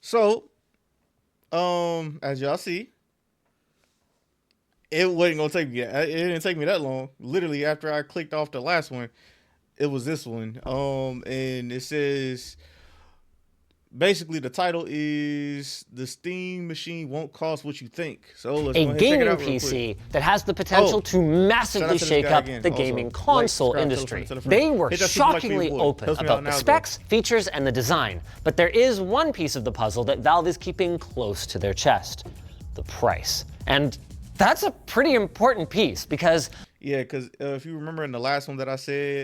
So, as y'all see, it wasn't gonna take me. It didn't take me that long. Literally, after I clicked off the last one, it was this one. And it says basically the title is "The Steam Machine Won't Cost What You Think." So let's A go ahead and check it gaming out real PC quick. that has the potential to Shout massively out to this shake guy up again. the Also, gaming like, console subscribe, industry. tell a friend. They were Hit that super like for your shockingly boy. open Helps me out about the now, bro. specs, features, and the design. But there is one piece of the puzzle that Valve is keeping close to their chest: the price. And that's a pretty important piece because Yeah, because if you remember in the last one that I said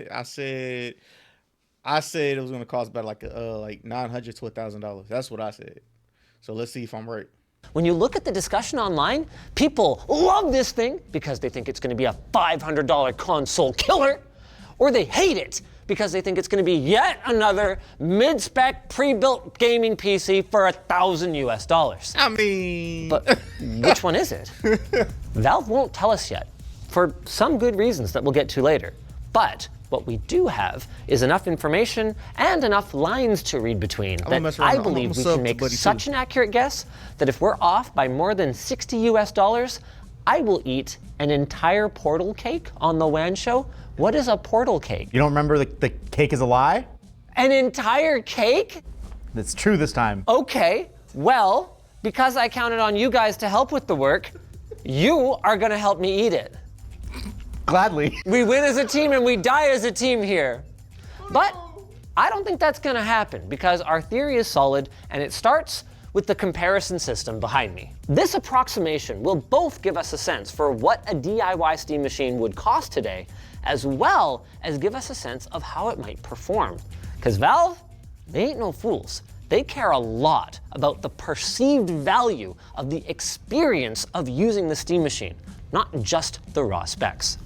it was gonna cost about like $900 to $1,000. That's what I said. So let's see if I'm right. when you look at the discussion online, people love this thing because they think it's going to be a $500 console killer, or they hate it because they think it's going to be yet another mid-spec pre-built gaming PC for $1,000 US. I mean, But which one is it? Valve won't tell us yet, for some good reasons that we'll get to later. But what we do have is enough information and enough lines to read between that mess around. I I'm believe we sub can to make Buddy such too. an accurate guess that if we're off by more than $60 US, I will eat an entire Portal cake on the WAN show. What is a Portal cake? You don't remember the cake is a lie? An entire cake? That's true this time. Okay, well, because I counted on you guys to help with the work, you are gonna help me eat it. Gladly. We win as a team and we die as a team here. But I don't think that's gonna happen because our theory is solid and it starts with the comparison system behind me. This approximation will both give us a sense for what a DIY Steam machine would cost today, as well as give us a sense of how it might perform. Because Valve, they ain't no fools. They care a lot about the perceived value of the experience of using the Steam machine, not just the raw specs.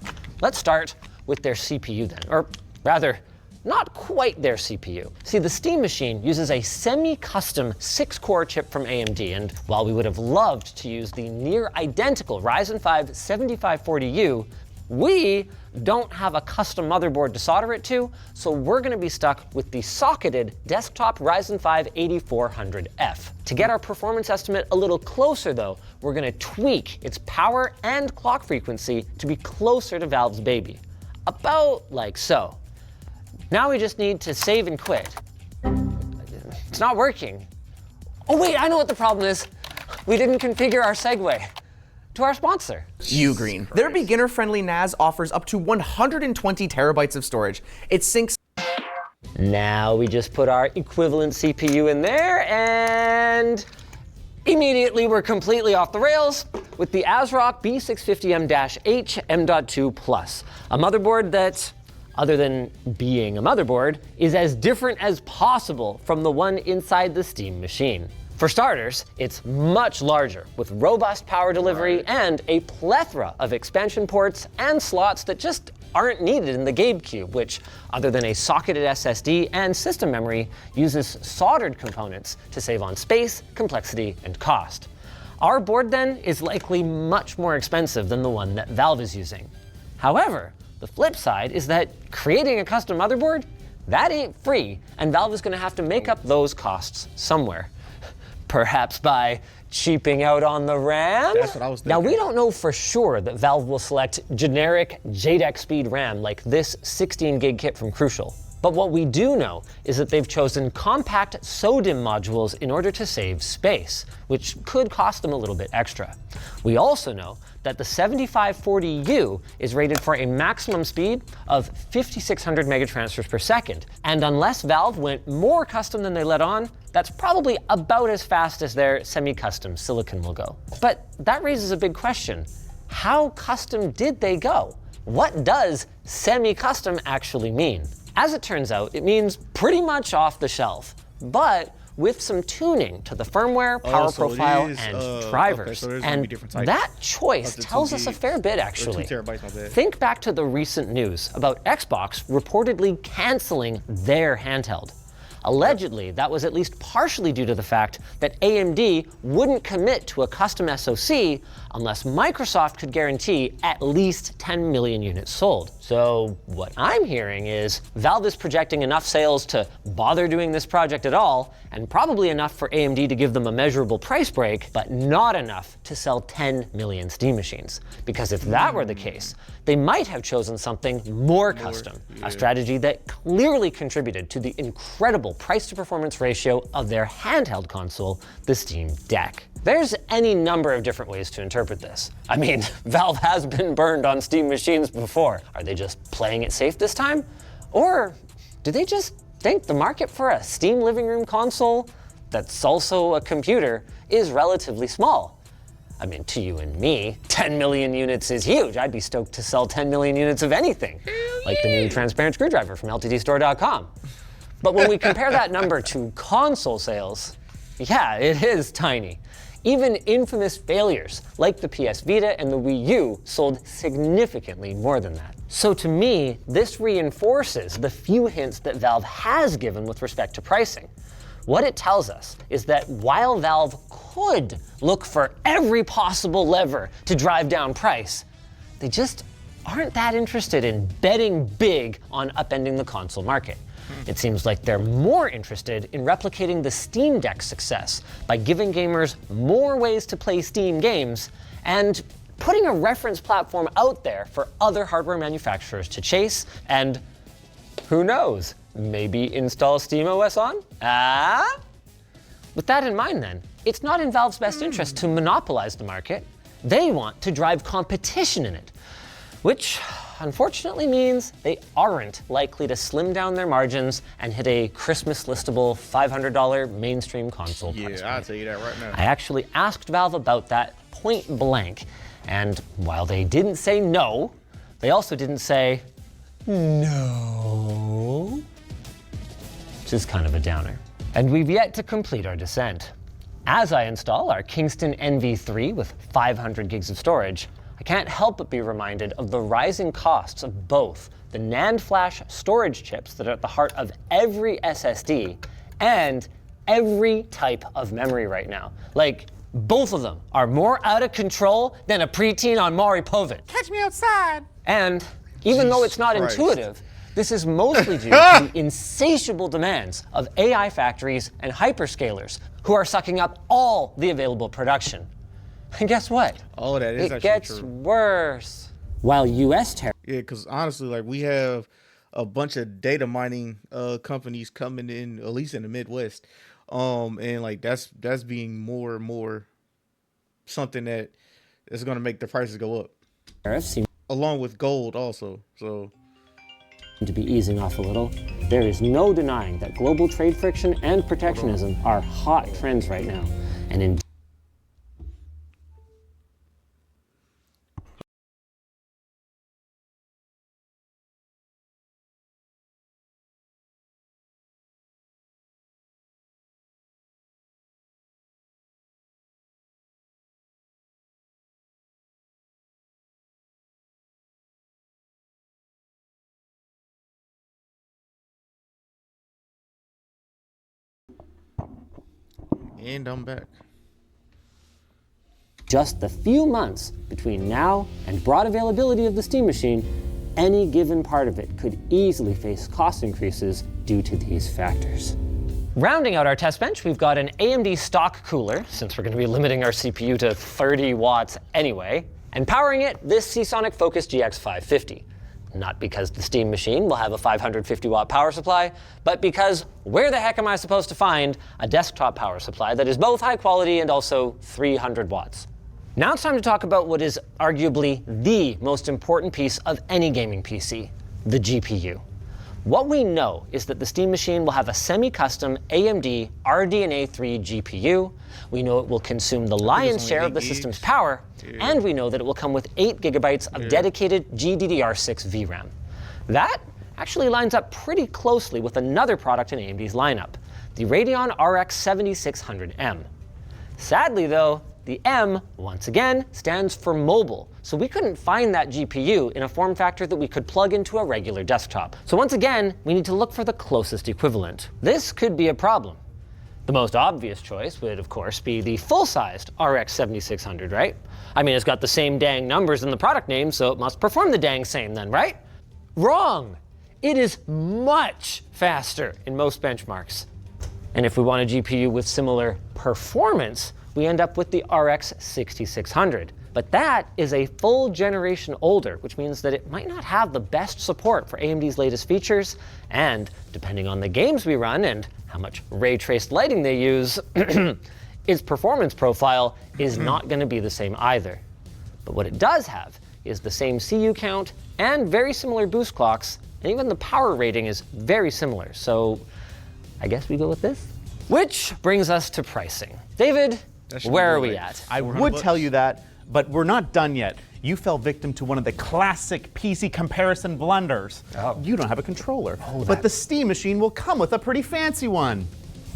Let's start with their CPU then, or rather, not quite their CPU. See, the Steam machine uses a semi-custom 6-core chip from AMD, and while we would have loved to use the near identical Ryzen 5 7540U, we don't have a custom motherboard to solder it to, so we're gonna be stuck with the socketed desktop Ryzen 5 8400F. To get our performance estimate a little closer though, we're gonna tweak its power and clock frequency to be closer to Valve's baby. About like so. Now we just need to save and quit. It's not working. Oh wait, I know what the problem is. We didn't configure our segue to our sponsor. Ugreen. Their beginner-friendly NAS offers up to 120 terabytes of storage. It syncs. Now we just put our equivalent CPU in there and immediately we're completely off the rails with the ASRock B650M-H M.2 Plus, a motherboard that, other than being a motherboard, is as different as possible from the one inside the Steam machine. For starters, it's much larger, with robust power delivery and a plethora of expansion ports and slots that just aren't needed in the GameCube, which, other than a socketed SSD and system memory, uses soldered components to save on space, complexity, and cost. Our board then is likely much more expensive than the one that Valve is using. However, the flip side is that creating a custom motherboard, that ain't free, and Valve is gonna have to make up those costs somewhere. Perhaps by cheaping out on the RAM? That's what I was Now, thinking. we don't know for sure that Valve will select generic JEDEC speed RAM like this 16 gig kit from Crucial. But what we do know is that they've chosen compact SODIMM modules in order to save space, which could cost them a little bit extra. We also know that the 7540U is rated for a maximum speed of 5600 megatransfers per second. And unless Valve went more custom than they let on, that's probably about as fast as their semi-custom silicon will go. But that raises a big question. How custom did they go? What does semi-custom actually mean? As it turns out, it means pretty much off the shelf, but with some tuning to the firmware, power so it profile, is, and okay, drivers. so there's gonna And be different types. that choice Up to 2 tells us a gigs. fair bit, Or actually. 2 terabytes, my bad. Think back to the recent news about Xbox reportedly canceling their handheld. Allegedly, that was at least partially due to the fact that AMD wouldn't commit to a custom SoC unless Microsoft could guarantee at least 10 million units sold. So what I'm hearing is Valve is projecting enough sales to bother doing this project at all, and probably enough for AMD to give them a measurable price break, but not enough to sell 10 million Steam machines. Because if that were the case, they might have chosen something more custom, a strategy that clearly contributed to the incredible price-to-performance ratio of their handheld console, the Steam Deck. There's any number of different ways to interpret this. I mean, Valve has been burned on Steam machines before. Are they just playing it safe this time? Or do they just think the market for a Steam living room console that's also a computer is relatively small? I mean, to you and me, 10 million units is huge. I'd be stoked to sell 10 million units of anything, like the new transparent screwdriver from LTDstore.com. But when we compare that number to console sales, yeah, it is tiny. Even infamous failures, like the PS Vita and the Wii U, sold significantly more than that. So to me, this reinforces the few hints that Valve has given with respect to pricing. What it tells us is that while Valve could look for every possible lever to drive down price, they just aren't that interested in betting big on upending the console market. It seems like they're more interested in replicating the Steam Deck's success by giving gamers more ways to play Steam games and putting a reference platform out there for other hardware manufacturers to chase and, who knows, maybe install SteamOS on? With that in mind then, it's not in Valve's best interest to monopolize the market. They want to drive competition in it, which unfortunately means they aren't likely to slim down their margins and hit a Christmas listable $500 mainstream console price Yeah, I'll point. tell you that right now. I actually asked Valve about that point blank, and while they didn't say no, they also didn't say no, which is kind of a downer. And we've yet to complete our descent. As I install our Kingston NV3 with 500 gigs of storage, I can't help but be reminded of the rising costs of both the NAND flash storage chips that are at the heart of every SSD and every type of memory right now. Like, both of them are more out of control than a preteen on Maury Povich. Catch me outside. And even though it's not Christ. intuitive, this is mostly due to the insatiable demands of AI factories and hyperscalers who are sucking up all the available production. And guess what? All of that is It actually gets true. worse. While US tariffs Yeah, because honestly, like we have a bunch of data mining companies coming in, at least in the Midwest, and like that's being more and more something that is going to make the prices go up, seem along with gold also. So to be easing off a little, there is no denying that global trade friction and protectionism are hot trends right now. And in and I'm back. just the few months between now and broad availability of the Steam machine, any given part of it could easily face cost increases due to these factors. Rounding out our test bench, we've got an AMD stock cooler, since we're going to be limiting our CPU to 30 watts anyway, and powering it, this Seasonic Focus GX 550. Not because the Steam machine will have a 550 watt power supply, but because where the heck am I supposed to find a desktop power supply that is both high quality and also 300 watts? Now it's time to talk about what is arguably the most important piece of any gaming PC, the GPU. What we know is that the Steam machine will have a semi-custom AMD RDNA 3 GPU. We know it will consume the lion's only share 8 of the gigs. system's power, and we know that it will come with 8 gigabytes of dedicated GDDR6 VRAM. That actually lines up pretty closely with another product in AMD's lineup, the Radeon RX 7600M. Sadly though, the M, once again, stands for mobile. So we couldn't find that GPU in a form factor that we could plug into a regular desktop. So once again, we need to look for the closest equivalent. This could be a problem. The most obvious choice would, of course, be the full-sized RX 7600, right? I mean, it's got the same dang numbers in the product name, so it must perform the dang same then, right? Wrong! It is much faster in most benchmarks. And if we want a GPU with similar performance, we end up with the RX 6600. But that is a full generation older, which means that it might not have the best support for AMD's latest features, and depending on the games we run and how much ray traced lighting they use, its performance profile is not going to be the same either. But what it does have is the same CU count and very similar boost clocks, and even the power rating is very similar. So I guess we go with this. Which brings us to pricing. David, where are we at? I would tell you that, but we're not done yet. You fell victim to one of the classic PC comparison blunders. Oh. You don't have a controller, but the Steam machine will come with a pretty fancy one.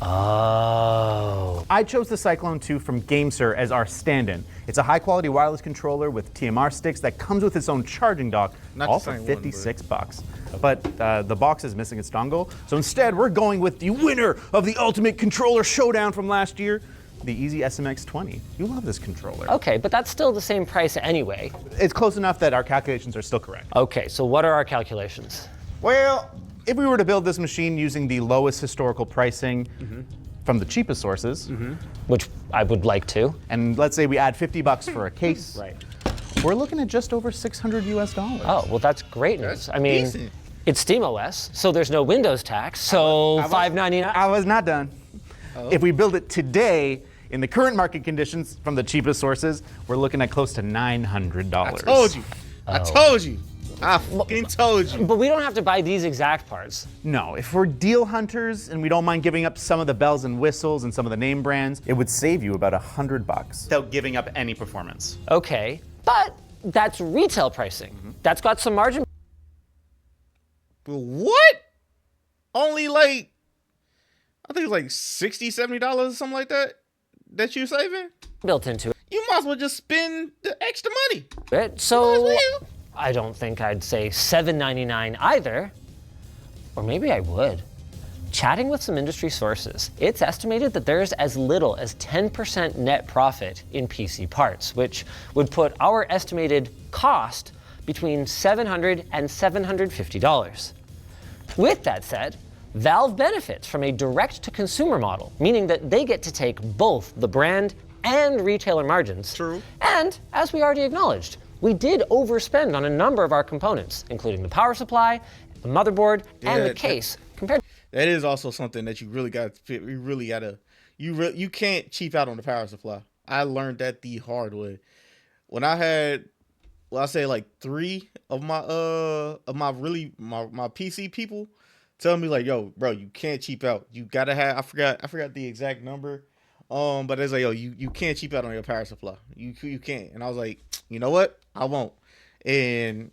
Oh. I chose the Cyclone 2 from GameSir as our stand-in. It's a high-quality wireless controller with TMR sticks that comes with its own charging dock, Not all the for same one, $56. But the box is missing its dongle, so instead we're going with the winner of the Ultimate Controller Showdown from last year, the Easy SMX 20. You love this controller. Okay, but that's still the same price anyway. It's close enough that our calculations are still correct. Okay, so what are our calculations? Well, if we were to build this machine using the lowest historical pricing from the cheapest sources, Which I would like to. and let's say we add $50 for a case, Right. we're looking at just over $600 US. Oh, well, that's great news. That's I mean, decent. it's SteamOS, so there's no Windows tax, so $599. I was not done. If we build it today, in the current market conditions from the cheapest sources, we're looking at close to $900. I told you. I told you. I fucking told you. But we don't have to buy these exact parts. No, if we're deal hunters and we don't mind giving up some of the bells and whistles and some of the name brands, it would save you about $100 without giving up any performance. Okay, but that's retail pricing. That's got some margin What? Only like, I think it's like $60, $70 or something like that you saving? built into You might as well just spend the extra money. it. So well. I don't think I'd say $799 either. Or maybe I would. Chatting with some industry sources, it's estimated that there's as little as 10% net profit in PC parts, which would put our estimated cost between $700 and $750. With that said, Valve benefits from a direct-to-consumer model, meaning that they get to take both the brand and retailer margins. True. And, as we already acknowledged, we did overspend on a number of our components, including the power supply, the motherboard, and the Yeah, case, compared That is also something that you really got to, you really got to, you can't cheap out on the power supply. I learned that the hard way. When I had, well, I say like 3 of my my PC people tell me like, yo, bro, you can't cheap out. You gotta have, I forgot the exact number. But it's like, yo, you can't cheap out on your power supply. You can't. And I was like, you know what? I won't. And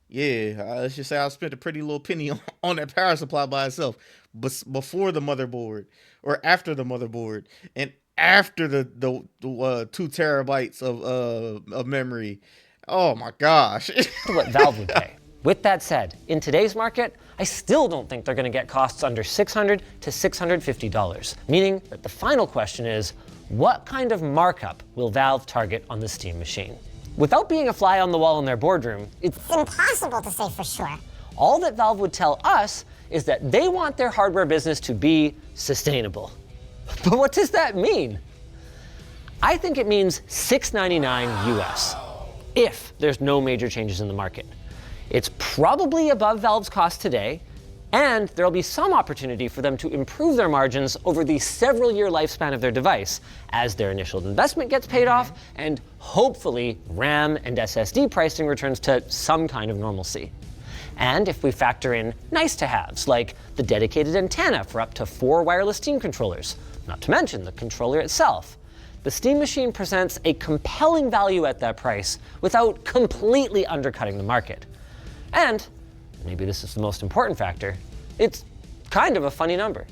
yeah, let's just say I spent a pretty little penny on that power supply by itself, but before the motherboard or after the motherboard and after the 2 terabytes of memory. Oh my gosh. to what Valve would pay. With that said, in today's market, I still don't think they're going to get costs under $600 to $650, meaning that the final question is, what kind of markup will Valve target on the Steam machine? Without being a fly on the wall in their boardroom, it's impossible to say for sure. all that Valve would tell us is that they want their hardware business to be sustainable. But what does that mean? I think it means $699 US, if there's no major changes in the market. It's probably above Valve's cost today, and there'll be some opportunity for them to improve their margins over the several-year lifespan of their device as their initial investment gets paid off and hopefully RAM and SSD pricing returns to some kind of normalcy. And if we factor in nice-to-haves like the dedicated antenna for up to 4 wireless Steam controllers, not to mention the controller itself, the Steam machine presents a compelling value at that price without completely undercutting the market. And maybe this is the most important factor, it's kind of a funny number.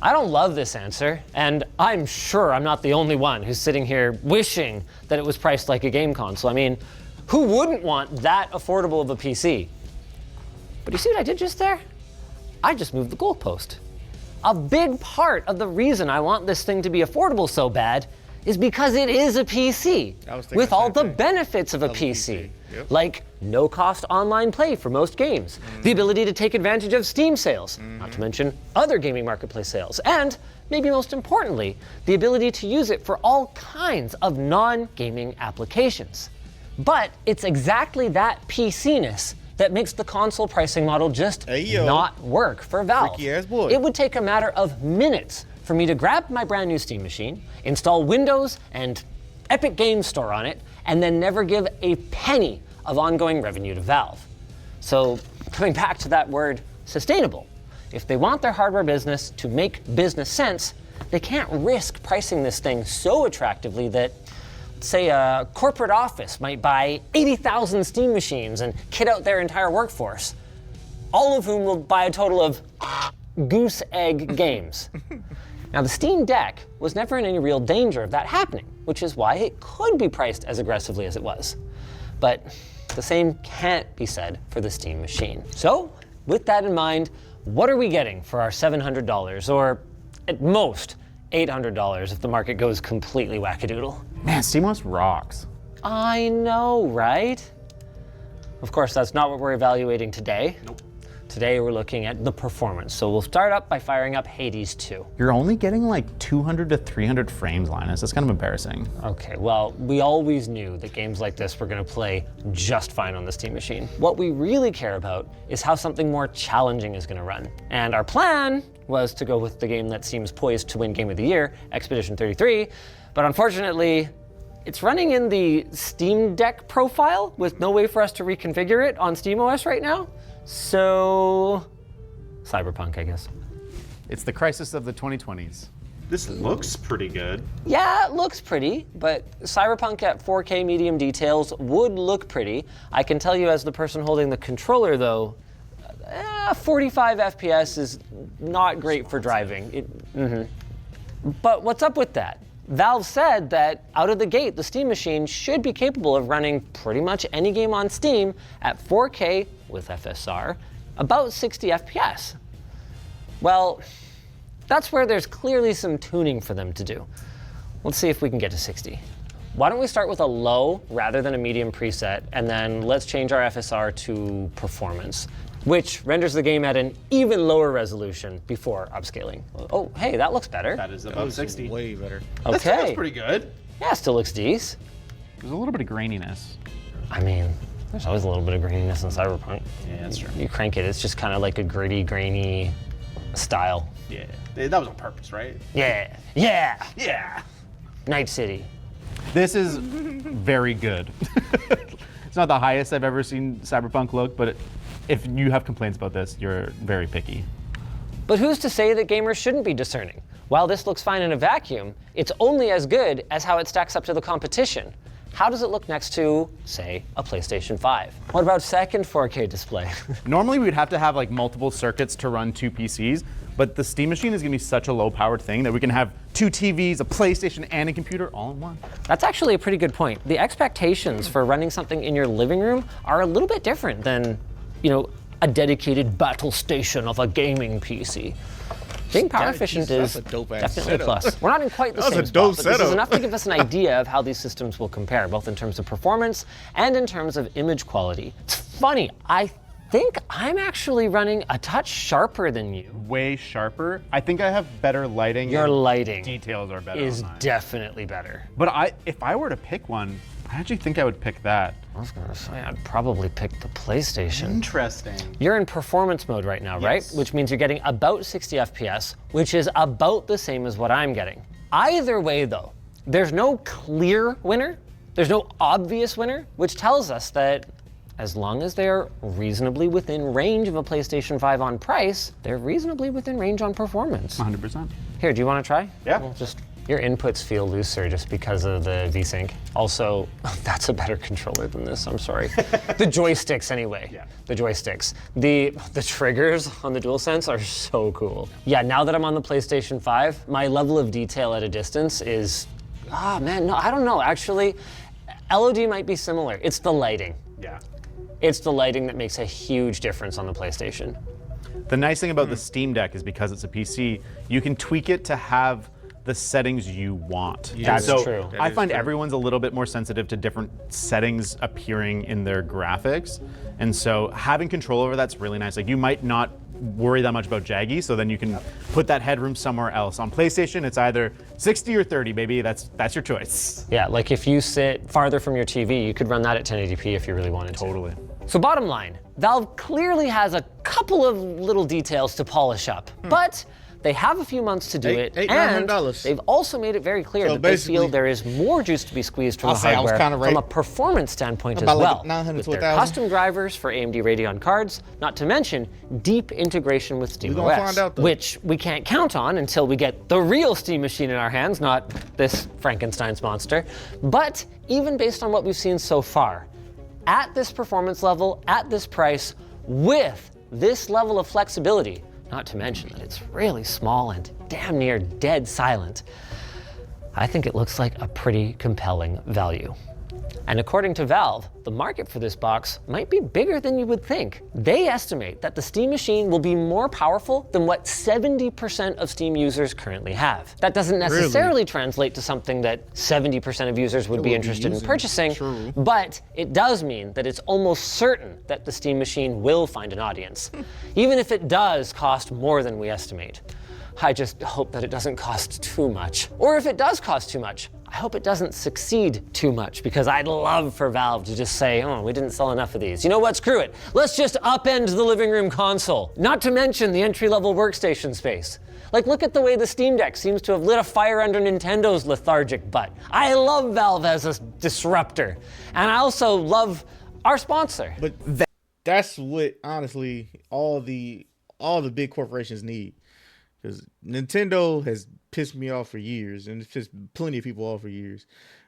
I don't love this answer, and I'm sure I'm not the only one who's sitting here wishing that it was priced like a game console. I mean, who wouldn't want that affordable of a PC? But you see what I did just there? I just moved the goalpost. A big part of the reason I want this thing to be affordable so bad is because it is a PC with all the benefits of a PC. Yep. Like no cost online play for most games, the ability to take advantage of Steam sales, not to mention other gaming marketplace sales, and maybe most importantly, the ability to use it for all kinds of non-gaming applications. But it's exactly that PC-ness that makes the console pricing model just not work for Valve. Freaky ass boy. It would take a matter of minutes for me to grab my brand new Steam machine, install Windows and Epic Games Store on it, and then never give a penny of ongoing revenue to Valve. So coming back to that word, sustainable. If they want their hardware business to make business sense, they can't risk pricing this thing so attractively that, say, a corporate office might buy 80,000 Steam machines and kit out their entire workforce, all of whom will buy a total of goose egg games. Now, the Steam Deck was never in any real danger of that happening, which is why it could be priced as aggressively as it was. But the same can't be said for the Steam machine. So, with that in mind, what are we getting for our $700, or at most $800 if the market goes completely wackadoodle? Man, SteamOS rocks. I know, right? Of course, that's not what we're evaluating today. Nope. Today we're looking at the performance. So we'll start up by firing up Hades 2. You're only getting like 200 to 300 frames, Linus. That's kind of embarrassing. Okay, well, we always knew that games like this were gonna play just fine on the Steam machine. What we really care about is how something more challenging is gonna run. And our plan was to go with the game that seems poised to win Game of the Year, Expedition 33, but unfortunately, it's running in the Steam Deck profile with no way for us to reconfigure it on SteamOS right now. So, Cyberpunk, I guess. It's the crisis of the 2020s. This looks pretty good. Yeah, it looks pretty, but Cyberpunk at 4K medium details would look pretty. I can tell you as the person holding the controller though, 45 FPS is not great for driving. But what's up with that? Valve said that out of the gate, the Steam machine should be capable of running pretty much any game on Steam at 4K with FSR, about 60 FPS. Well, that's where there's clearly some tuning for them to do. Let's see if we can get to 60. Why don't we start with a low rather than a medium preset, and then let's change our FSR to performance, which renders the game at an even lower resolution before upscaling. Oh, hey, that looks better. That is above 60. Way better. That Okay. sounds pretty good. Yeah, still looks decent. There's a little bit of graininess. I mean, there's always a little bit of graininess in Cyberpunk. Yeah, that's true. You crank it, it's just kind of like a gritty, grainy style. Yeah, that was on purpose, right? Yeah, yeah, Yeah. Night City. This is very good. It's not the highest I've ever seen Cyberpunk look, but if you have complaints about this, you're very picky. But who's to say that gamers shouldn't be discerning? While this looks fine in a vacuum, it's only as good as how it stacks up to the competition. How does it look next to, say, a PlayStation 5? What about second 4K display? Normally we'd have to have like multiple circuits to run two PCs, but the Steam machine is gonna be such a low-powered thing that we can have two TVs, a PlayStation, and a computer all in one. That's actually a pretty good point. The expectations for running something in your living room are a little bit different than, a dedicated battle station of a gaming PC. Being power efficient that's is a dope-ass definitely a setup. plus. We're not in quite the That was same a dope spot, but this is setup. enough to give us an idea of how these systems will compare, both in terms of performance and in terms of image quality. It's funny, I think I'm actually running a touch sharper than you. Way sharper. I think I have better lighting. Your and lighting details are better is on mine. definitely better. But if I were to pick one, I actually think I would pick that. I was gonna say I'd probably pick the PlayStation. Interesting. You're in performance mode right now, right? Yes. Which means you're getting about 60 FPS, which is about the same as what I'm getting. Either way though, there's no clear winner, there's no obvious winner, which tells us that as long as they're reasonably within range of a PlayStation 5 on price, they're reasonably within range on performance. 100%. Here, do you want to try? Yeah. We'll just Your inputs feel looser just because of the V-Sync. Also, that's a better controller than this, I'm sorry. The joysticks anyway. Yeah. The joysticks. The triggers on the DualSense are so cool. Yeah, now that I'm on the PlayStation 5, my level of detail at a distance is, man, no, I don't know, actually. LOD might be similar. It's the lighting. Yeah. It's the lighting that makes a huge difference on the PlayStation. The nice thing about the Steam Deck is because it's a PC, you can tweak it to have the settings you want. That's so true. I That is find true. everyone's a little bit more sensitive to different settings appearing in their graphics. And so having control over that's really nice. Like you might not worry that much about jaggy, so then you can put that headroom somewhere else. On PlayStation, it's either 60 or 30, baby. That's your choice. Yeah, like if you sit farther from your TV, you could run that at 1080p if you really wanted to. Totally. So bottom line, Valve clearly has a couple of little details to polish up, but they have a few months to do it, and $900. they've also made it very clear So that they feel basically- there is more juice to be squeezed from I'll the say I was hardware kinda right. from a performance standpoint as About like well, 900 with to their 1,000. custom drivers for AMD Radeon cards, not to mention deep integration with We gonna SteamOS, find out, though. which we can't count on until we get the real Steam machine in our hands, not this Frankenstein's monster. But even based on what we've seen so far, at this performance level, at this price, with this level of flexibility, not to mention that it's really small and damn near dead silent, I think it looks like a pretty compelling value. And according to Valve, the market for this box might be bigger than you would think. They estimate that the Steam machine will be more powerful than what 70% of Steam users currently have. That doesn't necessarily translate to something that 70% of users would be interested in purchasing, but it does mean that it's almost certain that the Steam machine will find an audience, even if it does cost more than we estimate. I just hope that it doesn't cost too much. Or if it does cost too much, I hope it doesn't succeed too much, because I'd love for Valve to just say, oh, we didn't sell enough of these. You know what, screw it. Let's just upend the living room console. Not to mention the entry-level workstation space. Like, look at the way the Steam Deck seems to have lit a fire under Nintendo's lethargic butt. I love Valve as a disruptor. And I also love our sponsor. But that's what honestly all the big corporations need. Because Nintendo has pissed me off for years, and it's pissed plenty of people off for years.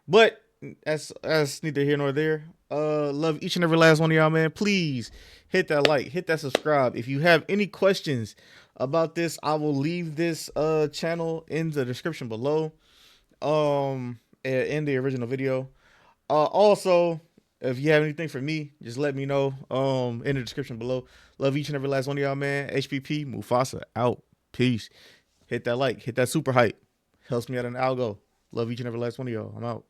But that's neither here nor there. Love each and every last one of y'all, man. Please hit that like, hit that subscribe. If you have any questions about this, I will leave this channel in the description below. In the original video. Also, if you have anything for me, just let me know in the description below. Love each and every last one of y'all, man. HPP Mufasa out. Peace. Hit that like, hit that super hype. Helps me out in the algo. Love each and every last one of y'all. I'm out.